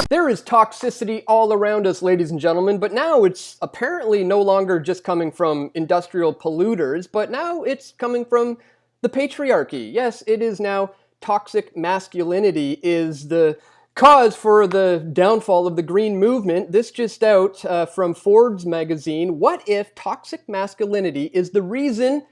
There is toxicity all around us, ladies and gentlemen, but now it's apparently no longer just coming from industrial polluters, but now it's coming from the patriarchy. Yes, it is now toxic masculinity is the cause for the downfall of the green movement. This just out from Forbes magazine. What if toxic masculinity is the reason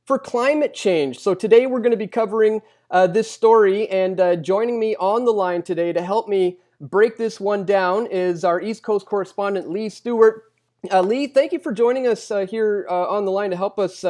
for climate change? So today we're going to be covering this story, and joining me on the line today to help me break this one down is our East Coast correspondent, Leigh Stuart. Leigh, thank you for joining us here on the line to help us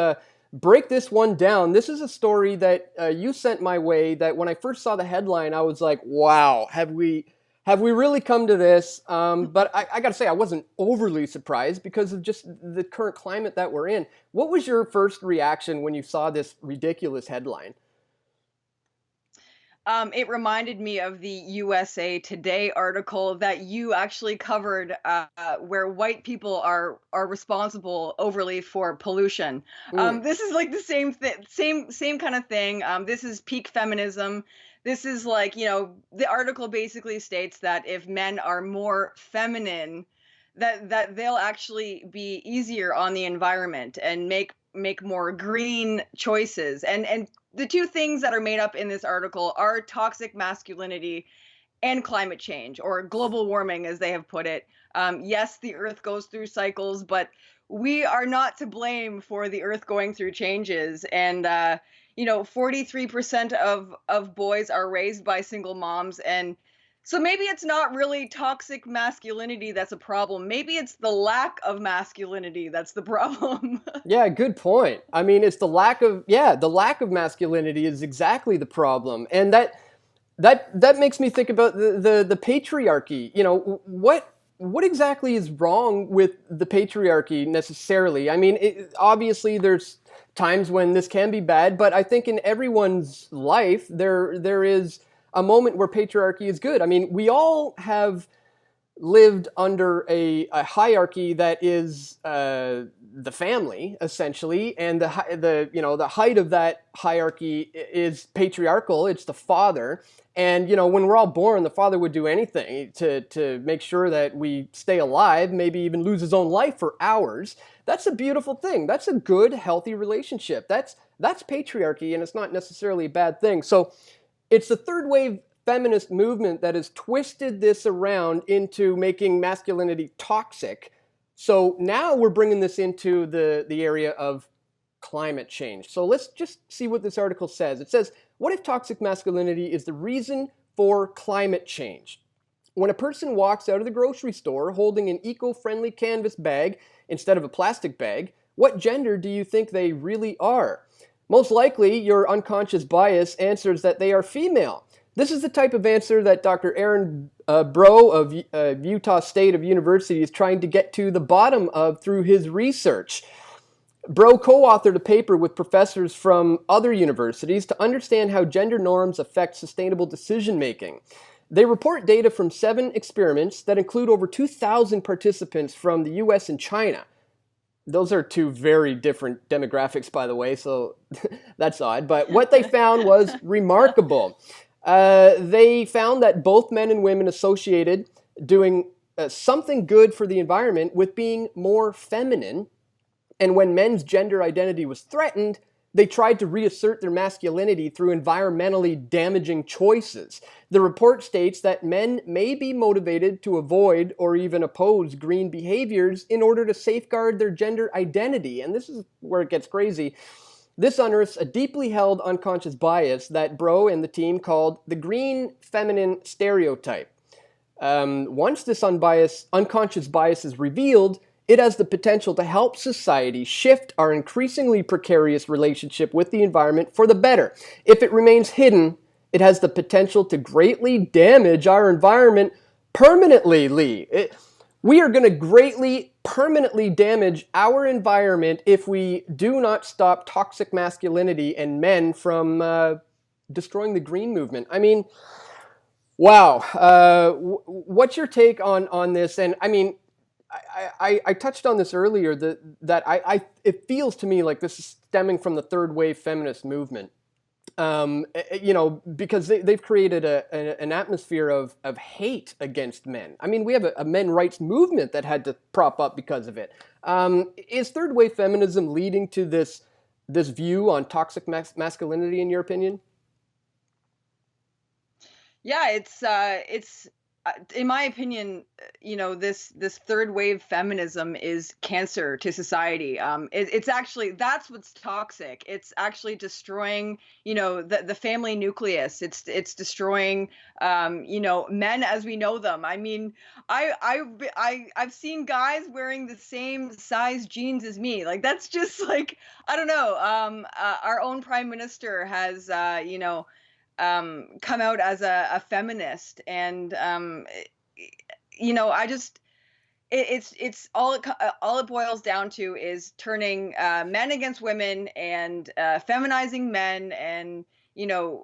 break this one down. This is a story that you sent my way that when I first saw the headline, I was like, wow, have we really come to this? But I got to say, I wasn't overly surprised because of just the current climate that we're in. What was your first reaction when you saw this ridiculous headline? It reminded me of the USA Today article that you actually covered, where white people are responsible overly for pollution. This is like the same kind of thing. This is peak feminism. This is like, the article basically states that if men are more feminine, that they'll actually be easier on the environment and make more green choices. And the two things that are made up in this article are toxic masculinity and climate change, or global warming, as they have put it. Yes, the Earth goes through cycles, but we are not to blame for the Earth going through changes. And 43% of boys are raised by single moms, and so maybe it's not really toxic masculinity that's a problem. Maybe it's the lack of masculinity that's the problem. Yeah, good point. I mean, it's the lack of masculinity is exactly the problem. And that makes me think about the patriarchy. What exactly is wrong with the patriarchy necessarily? I mean, obviously there's times when this can be bad, but I think in everyone's life there is a moment where patriarchy is good. I mean, we all have lived under a hierarchy that is the family, essentially, and the height of that hierarchy is patriarchal. It's the father, and when we're all born, the father would do anything to make sure that we stay alive, maybe even lose his own life for hours. That's a beautiful thing. That's a good, healthy relationship. That's patriarchy, and it's not necessarily a bad thing. So it's the third wave feminist movement that has twisted this around into making masculinity toxic. So now we're bringing this into the area of climate change. So let's just see what this article says. It says, what if toxic masculinity is the reason for climate change? When a person walks out of the grocery store holding an eco-friendly canvas bag instead of a plastic bag, what gender do you think they really are? Most likely, your unconscious bias answers that they are female. This is the type of answer that Dr. Aaron Brough of Utah State University is trying to get to the bottom of through his research. Brough co-authored a paper with professors from other universities to understand how gender norms affect sustainable decision-making. They report data from 7 experiments that include over 2,000 participants from the US and China. Those are 2 very different demographics, by the way, so that's odd. But what they found was remarkable. They found that both men and women associated doing something good for the environment with being more feminine. And when men's gender identity was threatened, they tried to reassert their masculinity through environmentally damaging choices. The report states that men may be motivated to avoid or even oppose green behaviors in order to safeguard their gender identity. And this is where it gets crazy. This unearths a deeply held unconscious bias that Brough and the team called the green feminine stereotype. Once this unconscious bias is revealed, it has the potential to help society shift our increasingly precarious relationship with the environment for the better. If it remains hidden, it has the potential to greatly damage our environment permanently, Leigh. We are going to greatly, permanently damage our environment if we do not stop toxic masculinity and men from destroying the green movement. I mean, wow. What's your take on this? And I mean, I touched on this earlier, that it feels to me like this is stemming from the third wave feminist movement. You know, because they've created an atmosphere of hate against men. I mean, we have a men rights movement that had to prop up because of it. Is third wave feminism leading to this view on toxic masculinity, in your opinion? Yeah, it's in my opinion, this third wave feminism is cancer to society. It's actually that's what's toxic. It's actually destroying, the family nucleus. It's destroying, men as we know them. I mean, I've seen guys wearing the same size jeans as me. Like that's just like I don't know. Our own prime minister has, come out as a feminist, and I just it's all it boils down to is turning men against women, and feminizing men, and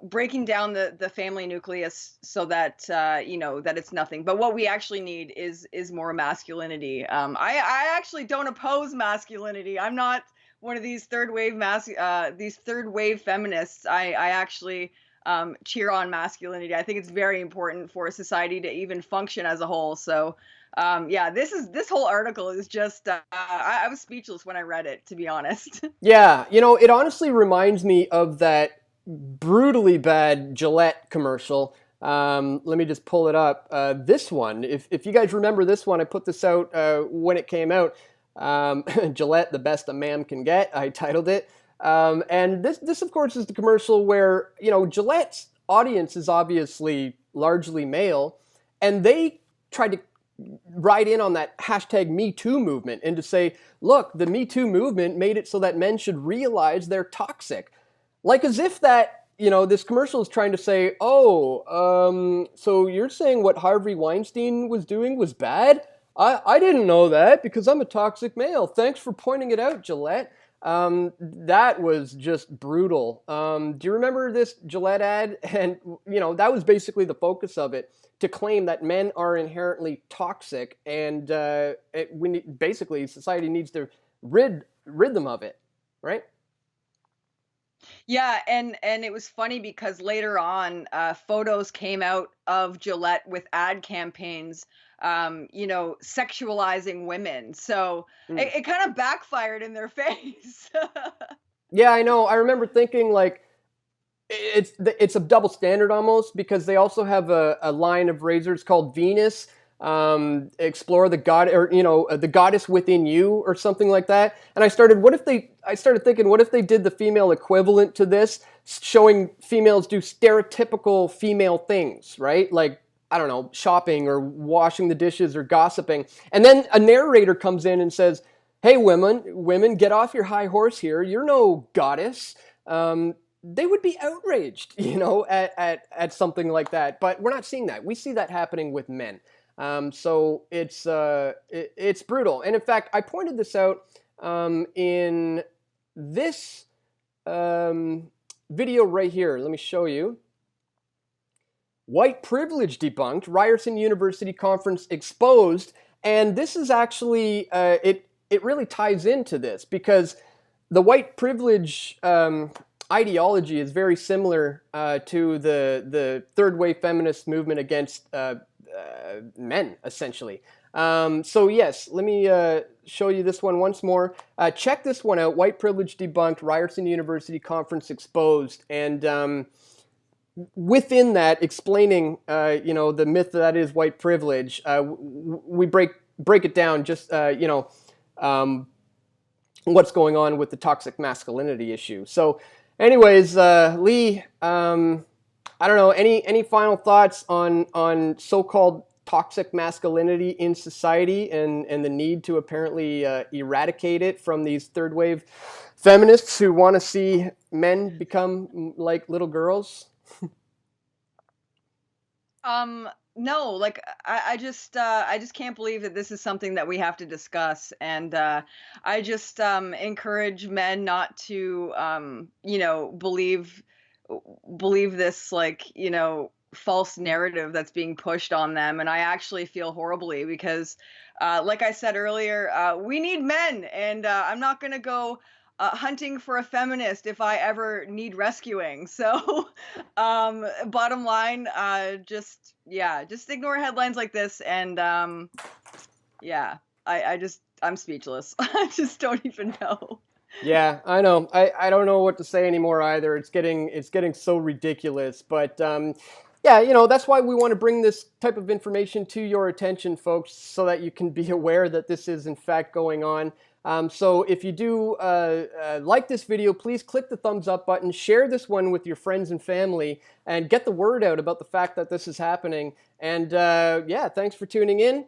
breaking down the family nucleus, so that that it's nothing. But what we actually need is more masculinity. I actually don't oppose masculinity. I'm not one of these these third wave feminists. I actually cheer on masculinity. I think it's very important for society to even function as a whole. So, yeah, this whole article is just I was speechless when I read it, to be honest. Yeah, you know, it honestly reminds me of that brutally bad Gillette commercial. Let me just pull it up. This one, if you guys remember this one, I put this out when it came out. Gillette, the best a man can get, I titled it. And this, of course, is the commercial where, Gillette's audience is obviously largely male, and they tried to ride in on that hashtag Me Too movement and to say, look, the Me Too movement made it so that men should realize they're toxic. Like as if that, this commercial is trying to say, oh, so you're saying what Harvey Weinstein was doing was bad? I didn't know that because I'm a toxic male. Thanks for pointing it out, Gillette. That was just brutal. Do you remember this Gillette ad? And, that was basically the focus of it, to claim that men are inherently toxic, and basically society needs to rid them of it, right? Yeah, and it was funny because later on, photos came out of Gillette with ad campaigns, sexualizing women. So Mm. it kind of backfired in their face. Yeah, I know. I remember thinking like it's a double standard almost, because they also have a line of razors called Venus, explore the god, or the goddess within you, or something like that. And I started thinking, what if they did the female equivalent to this, showing females do stereotypical female things, right? Like, I don't know, shopping or washing the dishes or gossiping, and then a narrator comes in and says, hey, women, get off your high horse here, you're no goddess. They would be outraged, at something like that. But we're not seeing that. We see that happening with men. So it's brutal. And in fact, I pointed this out in this video right here. Let me show you. White privilege debunked, Ryerson University conference exposed. And this is actually, it really ties into this, because the white privilege ideology is very similar to the third wave feminist movement against men, essentially. So yes, let me show you this one once more. Check this one out. White privilege debunked, Ryerson University conference exposed. And within that, explaining the myth that is white privilege, we break it down, just what's going on with the toxic masculinity issue. So anyways, Leigh, I don't know, any final thoughts on so-called toxic masculinity in society, and the need to apparently eradicate it from these third wave feminists who want to see men become like little girls? No, like I just can't believe that this is something that we have to discuss. And I just encourage men not to believe this, like, false narrative that's being pushed on them. And I actually feel horribly because like I said earlier, we need men, and I'm not going to go hunting for a feminist if I ever need rescuing. So, bottom line, just ignore headlines like this, and I'm speechless. I just don't even know. Yeah, I know. I don't know what to say anymore either. It's getting so ridiculous. But yeah, that's why we want to bring this type of information to your attention, folks, so that you can be aware that this is in fact going on. So if you do like this video, please click the thumbs up button, share this one with your friends and family, and get the word out about the fact that this is happening. And yeah, thanks for tuning in.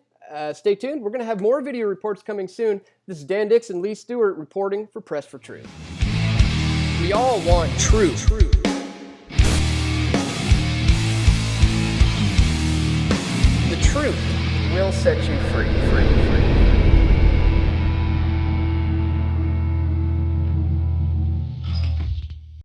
Stay tuned. We're going to have more video reports coming soon. This is Dan Dix and Leigh Stuart reporting for Press for Truth. We all want truth. The truth will set you free.